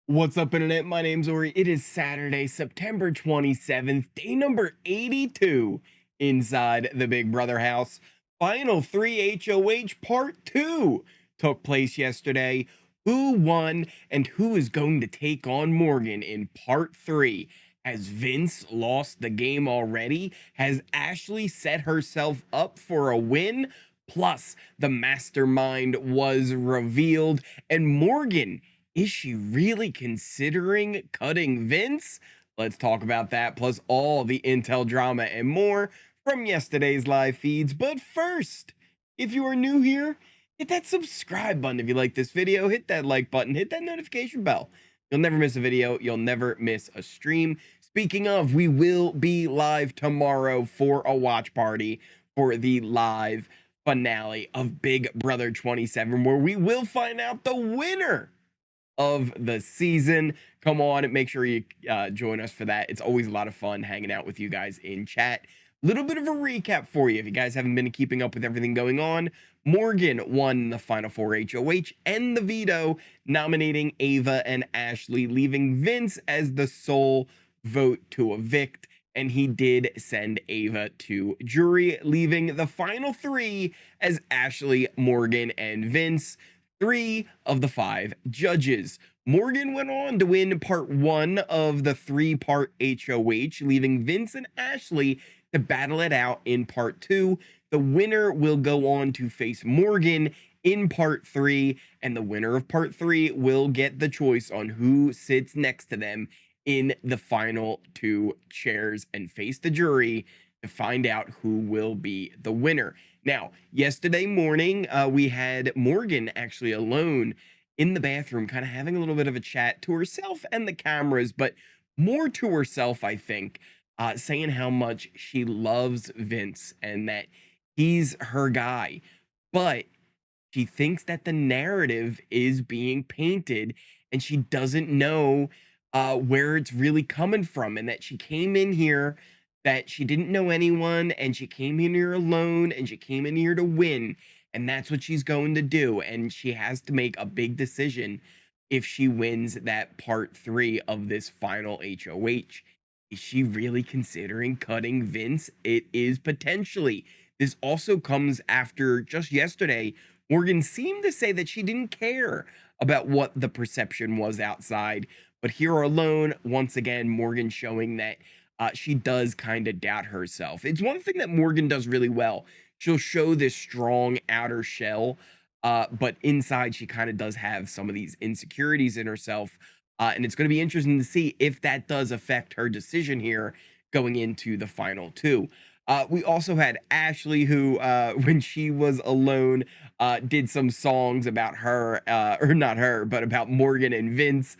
What's up, internet? My name's Ori. It is Saturday, September 27th, day number 82 inside the Big Brother house. Final 3 HOH Part 2 took place yesterday. Who won and who is going to take on Morgan in Part 3? Has Vince lost the game already? Has Ashley set herself up for a win? Plus, the mastermind was revealed, and Morgan, is she really considering cutting Vince? Let's talk about that, plus all the intel drama and more from yesterday's live feeds. But first, if you are new here, hit that subscribe button if you like this video, hit that like button, hit that notification bell. You'll never miss a video, you'll never miss a stream. Speaking of, we will be live tomorrow for a watch party for the live finale of Big Brother 27, where we will find out the winner of the season. Come on, make sure you join us for that. It's always a lot of fun hanging out with you guys in chat. Little bit of a recap for you if you guys haven't been keeping up with everything going on. Morgan won the final 4 HOH and the veto, nominating Ava and Ashley, leaving Vince as the sole vote to evict. And he did send Ava to jury, leaving the final 3 as Ashley, Morgan, and Vince. 3 of the 5 judges. Morgan went on to win part 1 of the 3-part HOH, leaving Vince and Ashley to battle it out in part 2. The winner will go on to face Morgan in part 3, and the winner of part 3 will get the choice on who sits next to them in the final 2 chairs and face the jury to find out who will be the winner. Now, yesterday morning, we had Morgan actually alone in the bathroom, kind of having a little bit of a chat to herself and the cameras, but more to herself, I think, saying how much she loves Vince and that he's her guy. But she thinks that the narrative is being painted and she doesn't know where it's really coming from, and that she came in here, that she didn't know anyone, and she came in here alone, and she came in here to win, and that's what she's going to do. And she has to make a big decision if she wins that part 3 of this final HOH. Is she really considering cutting Vince? It is potentially. This also comes after just yesterday, Morgan seemed to say that she didn't care about what the perception was outside. But here alone, once again, Morgan showing that she does kind of doubt herself. It's one thing that Morgan does really well. She'll show this strong outer shell, but inside she kind of does have some of these insecurities in herself. And it's going to be interesting to see if that does affect her decision here going into the final 2. We also had Ashley, who, when she was alone, did some songs about her, or not her, but about Morgan and Vince.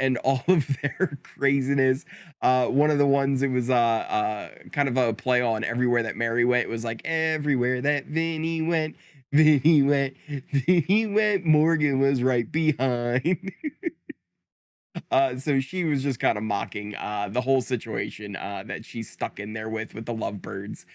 And all of their craziness. One of the ones, it was kind of a play on "Everywhere That Mary Went." It was like, "Everywhere that Vinny went, Vinny went, Vinny went, Morgan was right behind." So she was just kind of mocking the whole situation that she's stuck in there with the lovebirds.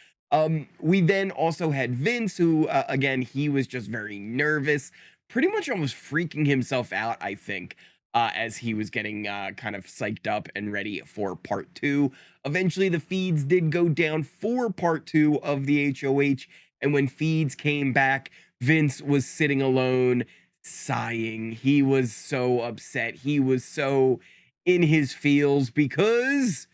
We then also had Vince, who again, he was just very nervous, pretty much almost freaking himself out, I think, as he was getting kind of psyched up and ready for part 2. Eventually, the feeds did go down for part 2 of the HOH, and when feeds came back, Vince was sitting alone, sighing. He was so upset. He was so in his feels because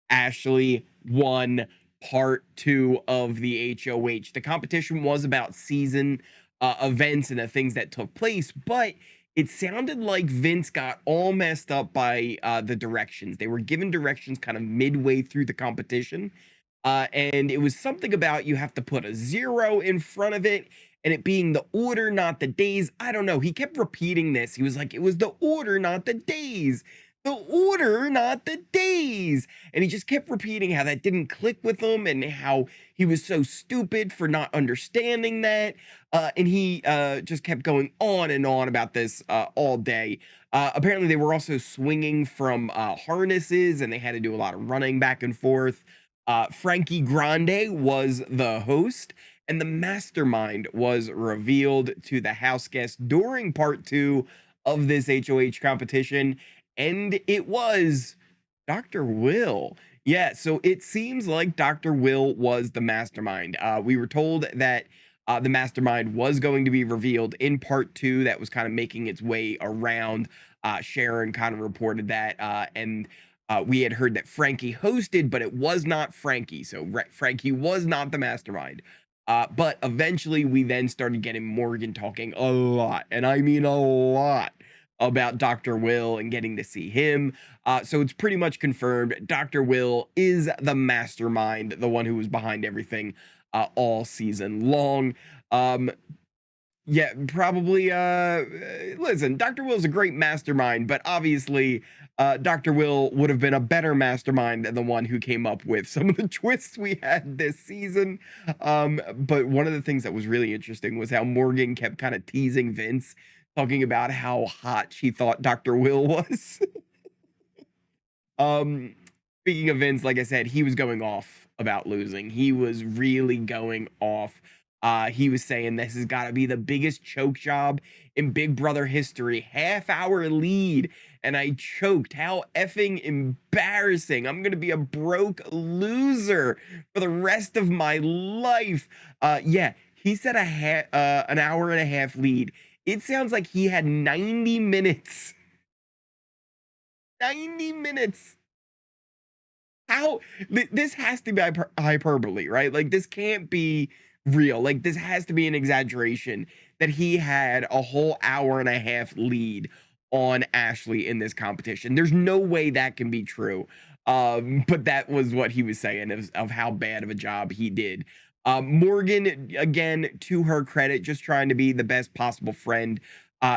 Ashley won part 2 of the HOH. The competition was about season events and the things that took place, but it sounded like Vince got all messed up by the directions. They were given directions kind of midway through the competition. And it was something about you have to put a 0 in front of it, and it being the order, not the days. I don't know. He kept repeating this. He was like, it was the order, not the days. The order, not the days. And he just kept repeating how that didn't click with him and how he was so stupid for not understanding that. And he just kept going on and on about this all day. Apparently, they were also swinging from harnesses, and they had to do a lot of running back and forth. Frankie Grande was the host, and the mastermind was revealed to the house guests during part 2 of this HOH competition. And it was Dr. Will. Yeah, so it seems like Dr. Will was the mastermind. We were told that the mastermind was going to be revealed in part two. That was kind of making its way around. Sharon kind of reported that, and we had heard that Frankie hosted, but it was not Frankie. So Frankie was not the mastermind. But eventually, we then started getting Morgan talking a lot, and I mean a lot, about Dr. Will and getting to see him. So it's pretty much confirmed. Dr. Will is the mastermind, the one who was behind everything all season long. Um, yeah, probably. Listen, Dr. Will's a great mastermind, but obviously, Dr. Will would have been a better mastermind than the one who came up with some of the twists we had this season. But one of the things that was really interesting was how Morgan kept kind of teasing Vince, talking about how hot she thought Dr. Will was. Um, Speaking of Vince, like I said, he was going off about losing. He was really going off. He was saying this has got to be the biggest choke job in Big Brother history. Half-hour lead, and I choked. How effing embarrassing. I'm gonna be a broke loser for the rest of my life. Yeah, he said an hour and a half lead. It sounds like he had 90 minutes. 90 minutes. How this has to be hyperbole, right? Like this can't be real. Like this has to be an exaggeration that he had a whole hour and a half lead on Ashley in this competition. There's no way that can be true. But that was what he was saying of how bad of a job he did. Morgan, again, to her credit, just trying to be the best possible friend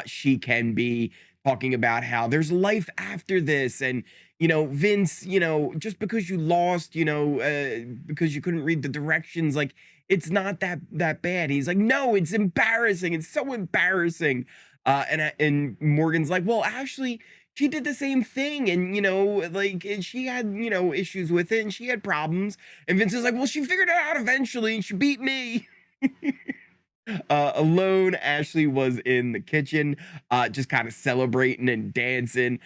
she can be, talking about how there's life after this. And Vince, just because you lost, because you couldn't read the directions, like it's not that bad. He's like, no, it's embarrassing. It's so embarrassing. And Morgan's like, well, Ashley, she did the same thing, and like she had issues with it, and she had problems. And Vince is like, well, she figured it out eventually, and she beat me. Alone, Ashley was in the kitchen, just kind of celebrating and dancing,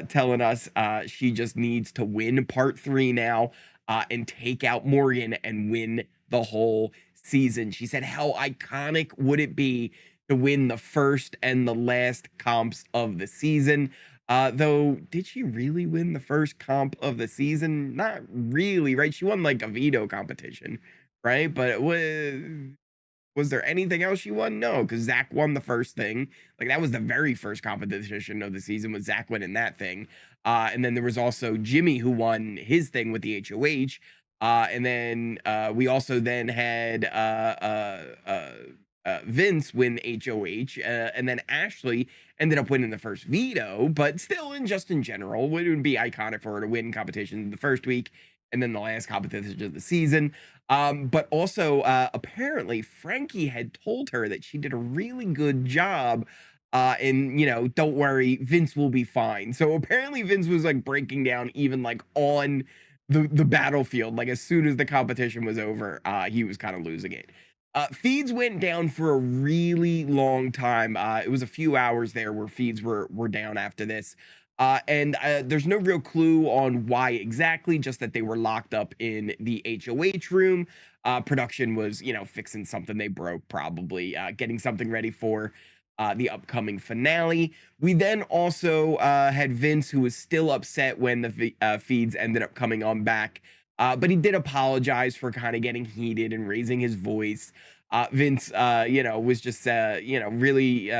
telling us she just needs to win part three now, and take out Morgan and win the whole season. She said, how iconic would it be to win the first and the last comps of the season? Though, did she really win the first comp of the season? Not really, right? She won like a veto competition, right? But it was there anything else you won? No, because Zach won the first thing. Like that was the very first competition of the season, with Zach winning that thing. And then there was also Jimmy who won his thing with the HOH. And then we also then had Vince win HOH, and then Ashley ended up winning the first veto. But still, in general, it would be iconic for her to win competition the first week and then the last competition of the season. But also, apparently, Frankie had told her that she did a really good job. And don't worry, Vince will be fine. So apparently, Vince was like breaking down even like on the battlefield. Like as soon as the competition was over, he was kind of losing it. Feeds went down for a really long time. It was a few hours there where feeds were down after this. And there's no real clue on why exactly, just that they were locked up in the HOH room. Production was, fixing something they broke, probably getting something ready for the upcoming finale. We then also had Vince, who was still upset when the feeds ended up coming on back. But he did apologize for kind of getting heated and raising his voice. Vince, was just, really,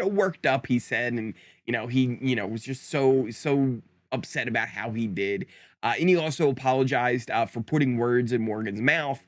worked up, he said. And, he, was just so upset about how he did. And he also apologized for putting words in Morgan's mouth,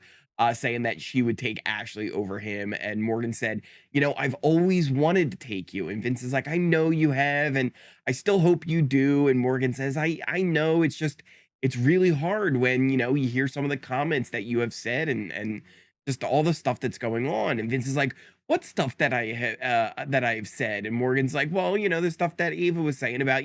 saying that she would take Ashley over him. And Morgan said, I've always wanted to take you. And Vince is like, I know you have, and I still hope you do. And Morgan says, I know, it's really hard when, you hear some of the comments that you have said, and just all the stuff that's going on. And Vince is like, what stuff that I've said? And Morgan's like, well, the stuff that Ava was saying about,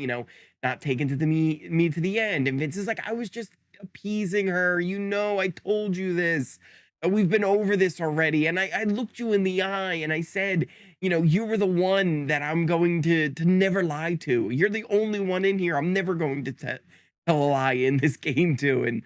not taking me to the end. And Vince is like, I was just appeasing her. I told you this. We've been over this already. And I looked you in the eye and I said, you were the one that I'm going to never lie to. You're the only one in here I'm never going to tell a lie in this game to. And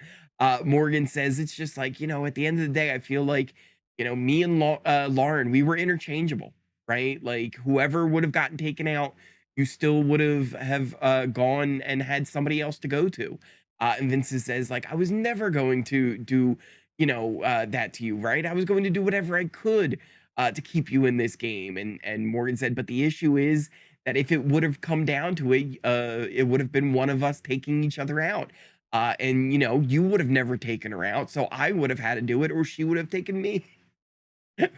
Morgan says, it's just like, at the end of the day, I feel like, me and Lauren, we were interchangeable, right? Like whoever would have gotten taken out, you still would have gone and had somebody else to go to. And Vincent says, like, I was never going to do that to you, right? I was going to do whatever I could to keep you in this game. And Morgan said, but the issue is that if it would have come down to it, it would have been one of us taking each other out. And you would have never taken her out, so I would have had to do it, or she would have taken me.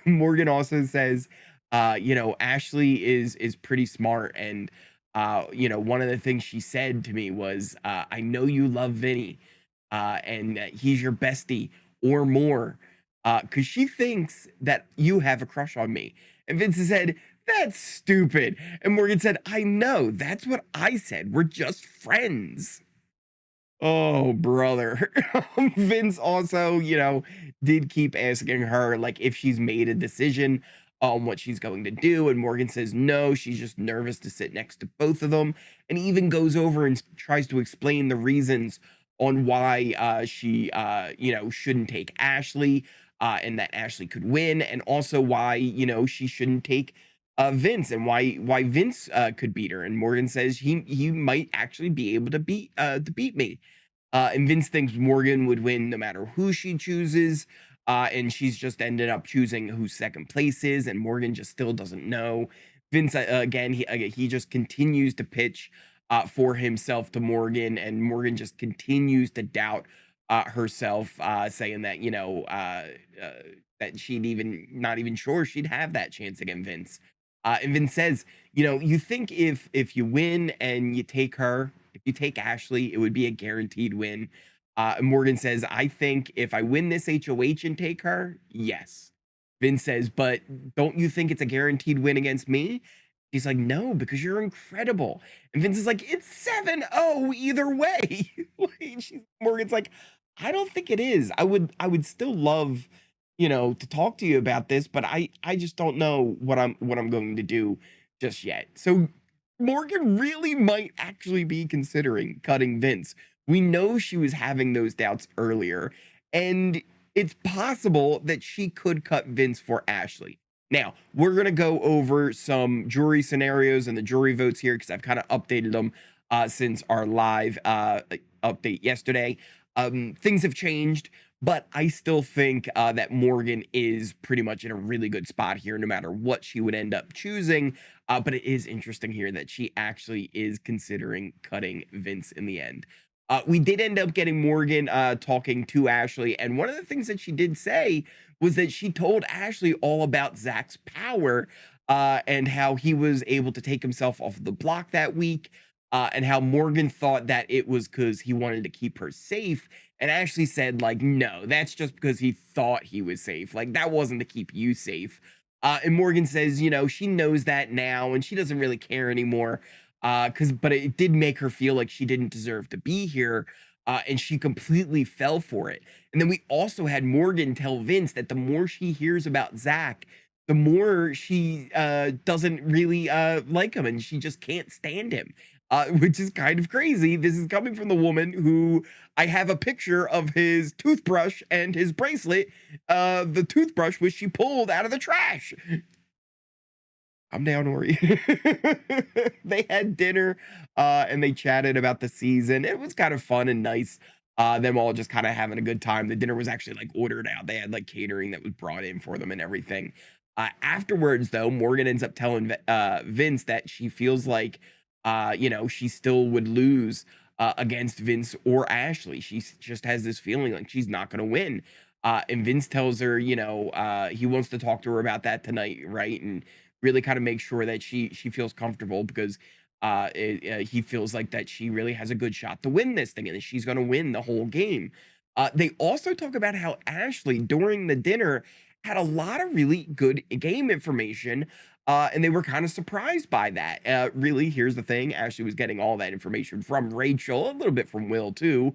Morgan also says, Ashley is pretty smart, and one of the things she said to me was, I know you love Vinny, and that he's your bestie or more, because she thinks that you have a crush on me. And Vincent said, that's stupid. And Morgan said, I know, that's what I said. We're just friends. Oh, brother. Vince also, did keep asking her, like, if she's made a decision on what she's going to do. And Morgan says no, she's just nervous to sit next to both of them. And even goes over and tries to explain the reasons on why she, shouldn't take Ashley, and that Ashley could win. And also why, she shouldn't take Vince, and why Vince could beat her. And Morgan says he might actually be able to beat me. And Vince thinks Morgan would win no matter who she chooses. And she's just ended up choosing who second place is, and Morgan just still doesn't know. Vince, again, he just continues to pitch for himself to Morgan, and Morgan just continues to doubt herself, saying that, that she'd even not even sure she'd have that chance against Vince. And Vince says, you think if you win and you take her, if you take Ashley, it would be a guaranteed win. And Morgan says, I think if I win this HOH and take her, yes. Vince says, but don't you think it's a guaranteed win against me? He's like, no, because you're incredible. And Vince is like, it's 7-0 either way. Morgan's like, I don't think it is. I would still love, to talk to you about this, but I just don't know what I'm going to do just yet. So Morgan really might actually be considering cutting Vince. We know she was having those doubts earlier, and it's possible that she could cut Vince for Ashley. Now, we're going to go over some jury scenarios and the jury votes here because I've kind of updated them since our live update yesterday. Things have changed, but I still think that Morgan is pretty much in a really good spot here, no matter what she would end up choosing. But it is interesting here that she actually is considering cutting Vince in the end. We did end up getting Morgan talking to Ashley, and one of the things that she did say was that she told Ashley all about Zach's power, and how he was able to take himself off the block that week, and how Morgan thought that it was because he wanted to keep her safe. And Ashley said, like, no, that's just because he thought he was safe. Like, that wasn't to keep you safe. And Morgan says, she knows that now and she doesn't really care anymore. But it did make her feel like she didn't deserve to be here. And she completely fell for it. And then we also had Morgan tell Vince that the more she hears about Zach, the more she doesn't really like him, and she just can't stand him. Which is kind of crazy. This is coming from the woman who I have a picture of his toothbrush and his bracelet, the toothbrush which she pulled out of the trash. I'm down, Ori. They had dinner and they chatted about the season. It was kind of fun and nice. Them all just kind of having a good time. The dinner was actually like ordered out. They had like catering that was brought in for them and everything. Afterwards, though, Morgan ends up telling Vince that she feels like, she still would lose against Vince or Ashley. She just has this feeling like she's not going to win. And Vince tells her, he wants to talk to her about that tonight, right? And really kind of make sure that she feels comfortable because he feels like that she really has a good shot to win this thing and that she's going to win the whole game. They also talk about how Ashley during the dinner had a lot of really good game information And they were kind of surprised by that. Really, here's the thing: Ashley was getting all that information from Rachel, a little bit from Will too,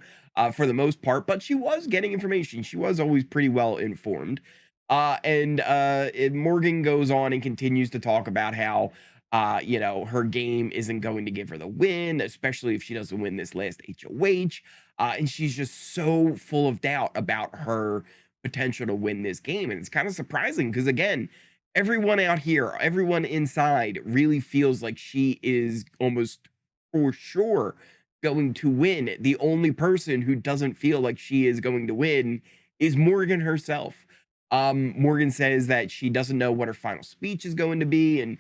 for the most part, but she was getting information. She was always pretty well informed. Morgan goes on and continues to talk about how, her game isn't going to give her the win, especially if she doesn't win this last HOH. And she's just so full of doubt about her potential to win this game. And it's kind of surprising because, again, everyone out here, everyone inside really feels like she is almost for sure going to win. The only person who doesn't feel like she is going to win is Morgan herself. Morgan says that she doesn't know what her final speech is going to be, and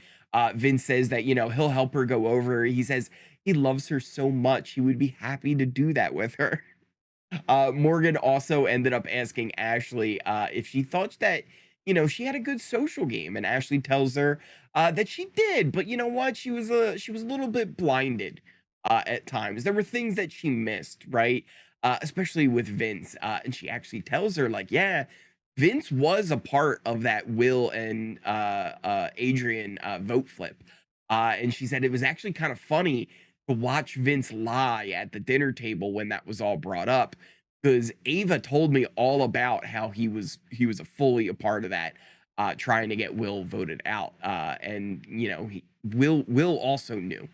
Vince says that he'll help her go over. He says he loves her so much he would be happy to do that with her. Morgan also ended up asking Ashley if she thought that, she had a good social game, and Ashley tells her that she did, but you know what? She was a little bit blinded at times. There were things that she missed, right? Especially with Vince, and she actually tells her like, yeah, Vince was a part of that Will and Adrian vote flip, and she said it was actually kind of funny to watch Vince lie at the dinner table when that was all brought up, because Ava told me all about how he was a fully a part of that, trying to get Will voted out, and Will also knew.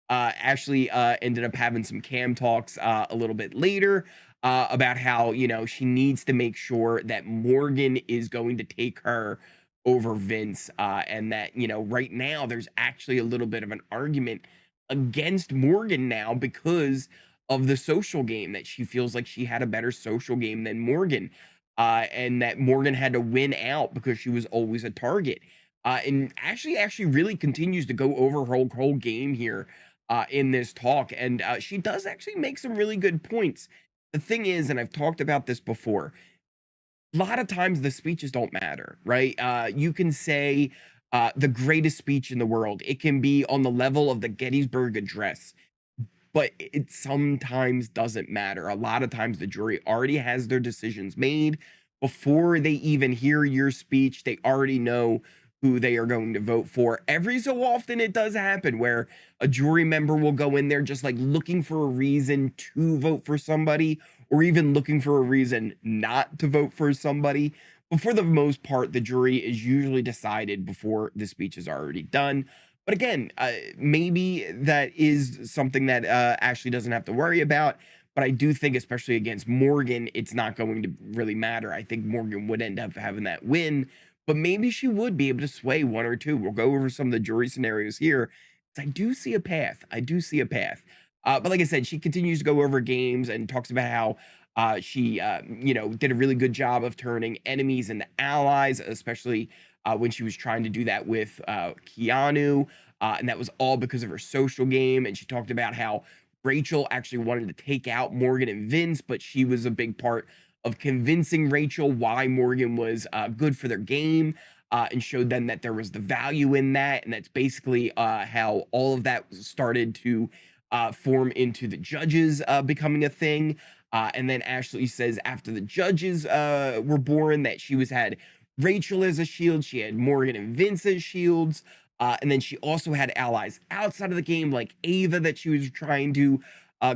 Ashley ended up having some cam talks a little bit later about how she needs to make sure that Morgan is going to take her over Vince, and that right now there's actually a little bit of an argument against Morgan now because of the social game, that she feels like she had a better social game than Morgan, and that Morgan had to win out because she was always a target. And actually really continues to go over her whole game here in this talk. And she does actually make some really good points. The thing is, and I've talked about this before, a lot of times the speeches don't matter, right? You can say the greatest speech in the world, it can be on the level of the Gettysburg Address, but it sometimes doesn't matter. A lot of times the jury already has their decisions made before they even hear your speech. They already know who they are going to vote for. Every so often it does happen where a jury member will go in there just like looking for a reason to vote for somebody, or even looking for a reason not to vote for somebody. But for the most part, the jury is usually decided before the speech is already done. But again, maybe that is something that Ashley doesn't have to worry about. But I do think, especially against Morgan, it's not going to really matter. I think Morgan would end up having that win, but maybe she would be able to sway one or two. We'll go over some of the jury scenarios here. I do see a path. I do see a path. But like I said, she continues to go over games and talks about how she, did a really good job of turning enemies into allies, especially when she was trying to do that with Keanu. And that was all because of her social game. And she talked about how Rachel actually wanted to take out Morgan and Vince, but she was a big part of convincing Rachel why Morgan was good for their game, and showed them that there was the value in that. And that's basically how all of that started to form into the judges becoming a thing. And then Ashley says after the judges were born, that she had Rachel as a shield, she had Morgan and Vince as shields, and then she also had allies outside of the game like Ava that she was trying to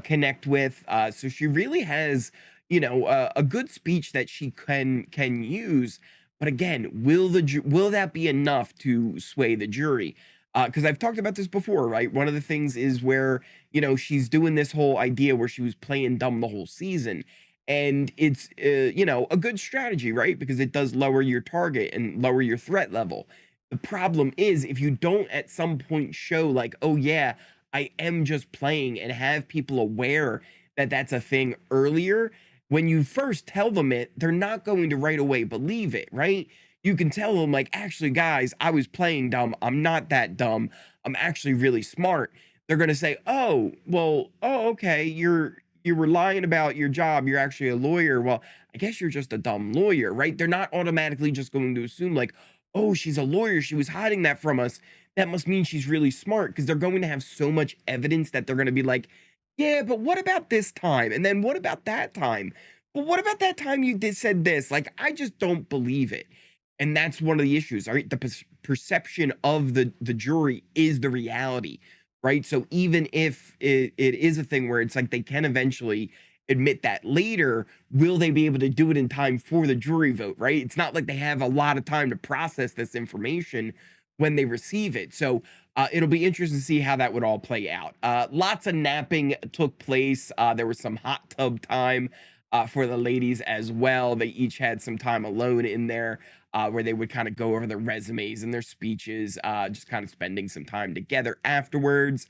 connect with. So she really has, a good speech that she can use. But again, will that be enough to sway the jury? Because I've talked about this before, right? One of the things is where she's doing this whole idea where she was playing dumb the whole season, and it's a good strategy, right? Because it does lower your target and lower your threat level. The problem is if you don't at some point show like, oh yeah, I am just playing, and have people aware that that's a thing earlier. When you first tell them it, they're not going to right away believe it, right? You can tell them like, actually guys, I was playing dumb, I'm not that dumb, I'm actually really smart. They're going to say, oh well, oh okay, you were lying about your job, you're actually a lawyer, well I guess you're just a dumb lawyer, right? They're not automatically just going to assume like, oh she's a lawyer, she was hiding that from us, that must mean she's really smart, because they're going to have so much evidence that they're going to be like, yeah, but what about this time, and then what about that time, well what about that time you did said this, like I just don't believe it. And that's one of the issues, right? The perception of the jury is the reality, right? So even if it is a thing where it's like they can eventually admit that later, will they be able to do it in time for the jury vote, right? It's not like they have a lot of time to process this information when they receive it. So it'll be interesting to see how that would all play out. Lots of napping took place. There was some hot tub time for the ladies as well. They each had some time alone in there where they would kind of go over their resumes and their speeches, just kind of spending some time together afterwards.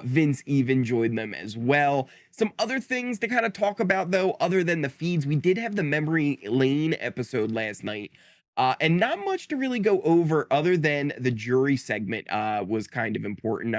Vince even joined them as well. Some other things to kind of talk about, though, other than the feeds, we did have the Memory Lane episode last night. And not much to really go over other than the jury segment was kind of important,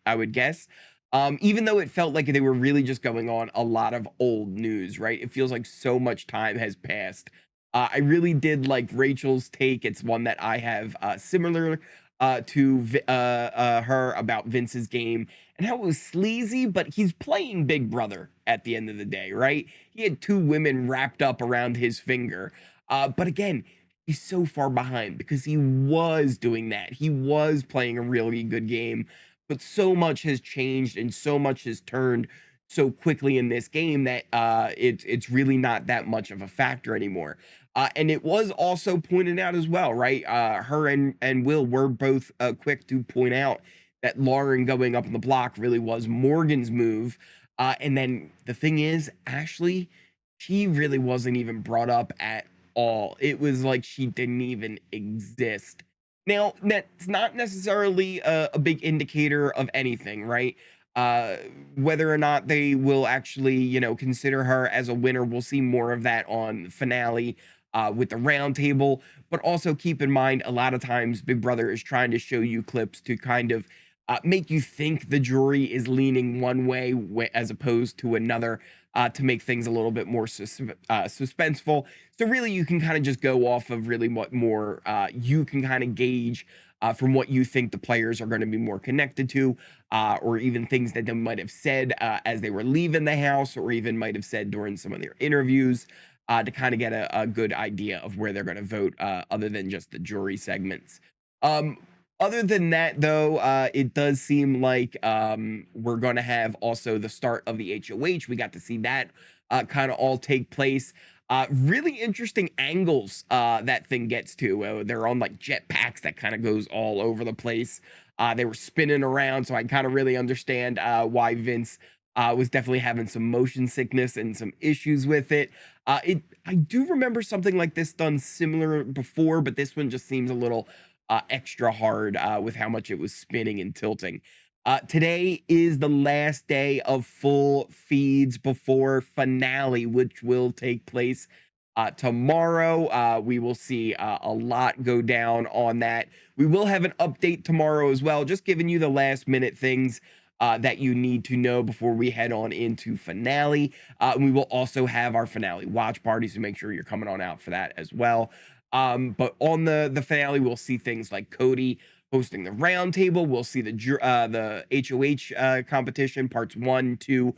I would guess. Even though it felt like they were really just going on a lot of old news, right? It feels like so much time has passed. I really did like Rachel's take. It's one that I have similar to her about Vince's game and how it was sleazy, but he's playing Big Brother at the end of the day, right? He had two women wrapped up around his finger. But again, he's so far behind because he was doing that. He was playing a really good game, but so much has changed and so much has turned so quickly in this game that it's really not that much of a factor anymore. And it was also pointed out as well, right? Her and Will were both quick to point out that Lauren going up on the block really was Morgan's move. And then the thing is, Ashley, she really wasn't even brought up at all. It was like she didn't even exist. Now, that's not necessarily a big indicator of anything, right? Uh, Whether or not they will actually, consider her as a winner, we'll see more of that on the finale with the roundtable. But also keep in mind, a lot of times Big Brother is trying to show you clips to kind of make you think the jury is leaning one way as opposed to another to make things a little bit more suspenseful. So really, you can kind of just go off of really what more you can kind of gauge from what you think the players are going to be more connected to, or even things that they might have said as they were leaving the house, or even might have said during some of their interviews. To kind of get a good idea of where they're going to vote, other than just the jury segments. Um, Other than that, though, it does seem like we're going to have also the start of the HOH. We got to see that kind of all take place. Really interesting angles that thing gets to. They're on like jetpacks that kind of goes all over the place. They were spinning around, so I kind of really understand why Vince was definitely having some motion sickness and some issues with it. I do remember something like this done similar before, but this one just seems a little extra hard with how much it was spinning and tilting. Today is the last day of full feeds before finale, which will take place tomorrow. We will see a lot go down on that. We will have an update tomorrow as well, just giving you the last minute things that you need to know before we head on into finale. And we will also have our finale watch party, so make sure you're coming on out for that as well. But on the finale, we'll see things like Cody hosting the roundtable. We'll see the HOH competition parts 1, 2,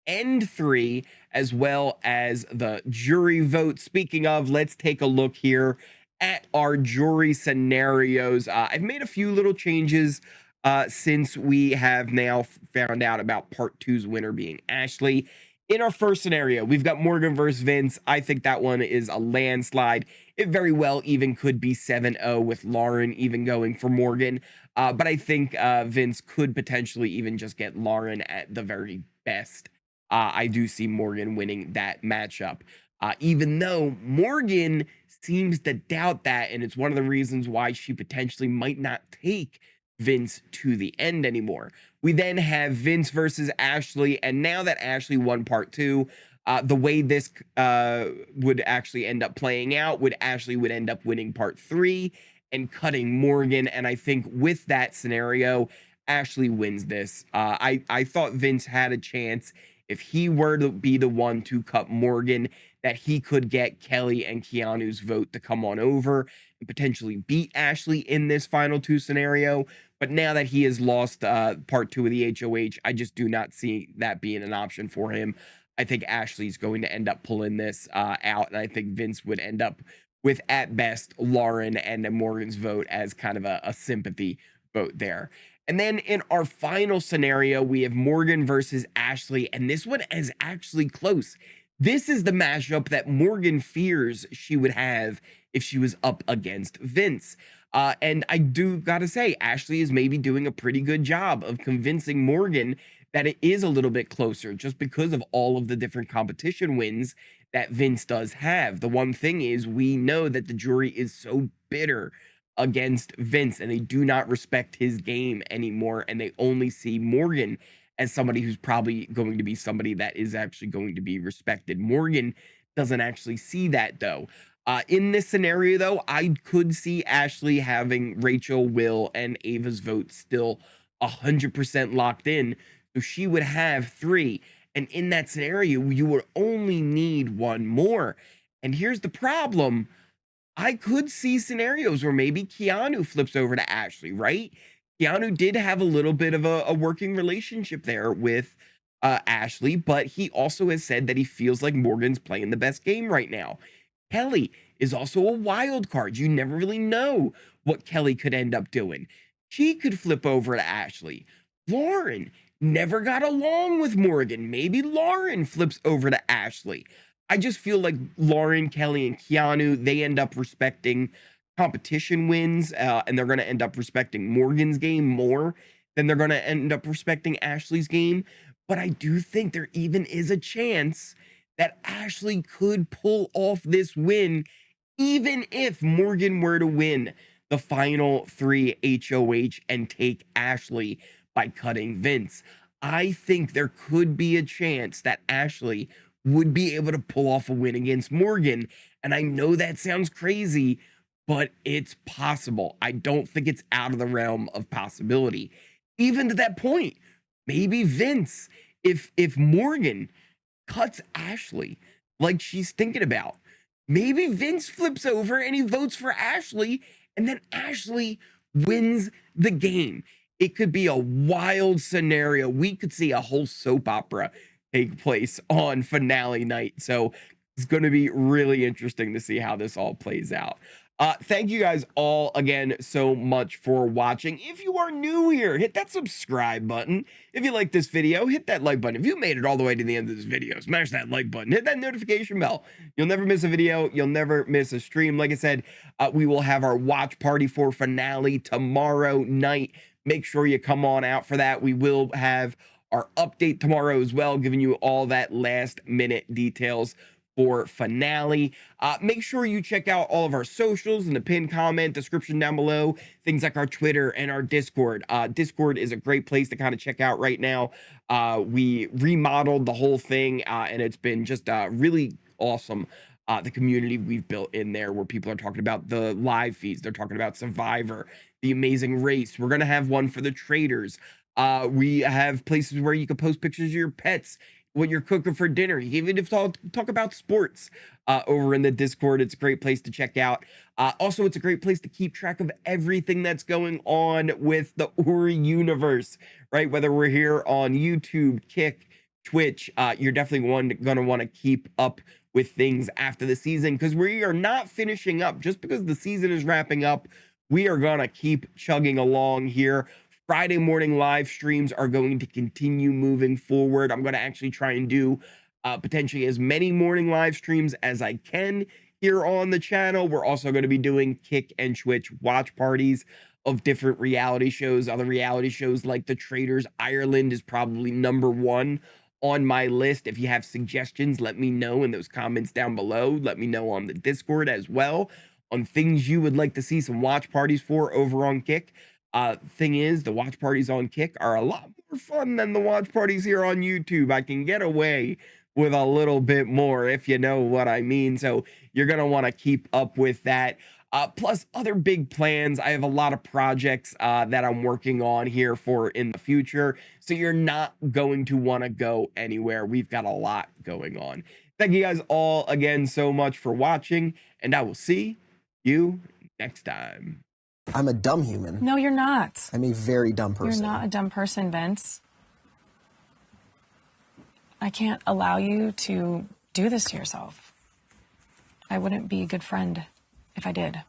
and 3, as well as the jury vote. Speaking of, let's take a look here at our jury scenarios. I've made a few little changes since we have now found out about part 2's winner being Ashley. In our first scenario, we've got Morgan versus Vince. I think that one is a landslide. It very well even could be 7-0 with Lauren even going for Morgan. But I think Vince could potentially even just get Lauren at the very best. I do see Morgan winning that matchup. Even though Morgan seems to doubt that, and it's one of the reasons why she potentially might not take Vince to the end anymore. We then have Vince versus Ashley, and now that Ashley won part 2, the way this would actually end up playing out would Ashley would end up winning part 3 and cutting Morgan. And I think with that scenario, Ashley wins this. I thought Vince had a chance if he were to be the one to cut Morgan, that he could get Kelly and Keanu's vote to come on over and potentially beat Ashley in this final 2 scenario. But now that he has lost part 2 of the HOH, I just do not see that being an option for him. I think Ashley's going to end up pulling this out, and I think Vince would end up with at best Lauren and Morgan's vote as kind of a sympathy vote there. And then in our final scenario, we have Morgan versus Ashley, and this one is actually close. This is the matchup that Morgan fears she would have if she was up against Vince. And I do gotta say, Ashley is maybe doing a pretty good job of convincing Morgan that it is a little bit closer just because of all of the different competition wins that Vince does have. The one thing is, we know that the jury is so bitter against Vince and they do not respect his game anymore. And they only see Morgan as somebody who's probably going to be somebody that is actually going to be respected. Morgan doesn't actually see that though. In this scenario, though, I could see Ashley having Rachel, Will, and Ava's vote still 100% locked in. So she would have 3. And in that scenario, you would only need 1 more. And here's the problem. I could see scenarios where maybe Keanu flips over to Ashley, right? Keanu did have a little bit of a working relationship there with Ashley, but he also has said that he feels like Morgan's playing the best game right now. Kelly is also a wild card. You never really know what Kelly could end up doing. She could flip over to Ashley. Lauren never got along with Morgan. Maybe Lauren flips over to Ashley. I just feel like Lauren, Kelly, and Keanu, they end up respecting competition wins, and they're going to end up respecting Morgan's game more than they're going to end up respecting Ashley's game. But I do think there even is a chance that Ashley could pull off this win, even if Morgan were to win the final 3 HOH and take Ashley by cutting Vince. I think there could be a chance that Ashley would be able to pull off a win against Morgan. And I know that sounds crazy, but it's possible. I don't think it's out of the realm of possibility. Even to that point, maybe Vince, if Morgan cuts Ashley like she's thinking about, maybe Vince flips over and he votes for Ashley, and then Ashley wins the game. It could be a wild scenario. We could see a whole soap opera take place on finale night. So it's going to be really interesting to see how this all plays out. Thank you guys all again so much for watching. If you are new here, hit that subscribe button. If you like this video, hit that like button. If you made it all the way to the end of this video, smash that like button, hit that notification bell. You'll never miss a video. You'll never miss a stream. Like I said, we will have our watch party for finale tomorrow night. Make sure you come on out for that. We will have our update tomorrow as well, giving you all that last minute details for finale. Make sure you check out all of our socials in the pinned comment description down below, things like our Twitter and our Discord. Discord is a great place to kind of check out right now. We remodeled the whole thing, and it's been just really awesome. The community we've built in there, where people are talking about the live feeds, they're talking about Survivor, The Amazing Race. We're gonna have one for the traders. We have places where you can post pictures of your pets, what you're cooking for dinner, even if talk about sports over in the Discord. It's a great place to check out. Also, it's a great place to keep track of everything that's going on with the Uri universe, right? Whether we're here on YouTube, Kick, Twitch, you're definitely going to want to keep up with things after the season, because we are not finishing up. Just because the season is wrapping up, we are going to keep chugging along here. Friday morning live streams are going to continue moving forward. I'm going to actually try and do potentially as many morning live streams as I can here on the channel. We're also going to be doing Kick and Twitch watch parties of different reality shows. Other reality shows like The Traders Ireland is probably #1 on my list. If you have suggestions, let me know in those comments down below. Let me know on the Discord as well on things you would like to see some watch parties for over on Kick. Thing is, the watch parties on Kick are a lot more fun than the watch parties here on YouTube. I can get away with a little bit more, if you know what I mean. So you're going to want to keep up with that. Plus other big plans. I have a lot of projects that I'm working on here for in the future. So you're not going to want to go anywhere. We've got a lot going on. Thank you guys all again so much for watching, and I will see you next time. I'm a dumb human. No, you're not. I'm a very dumb person. You're not a dumb person, Vince. I can't allow you to do this to yourself. I wouldn't be a good friend. if I did.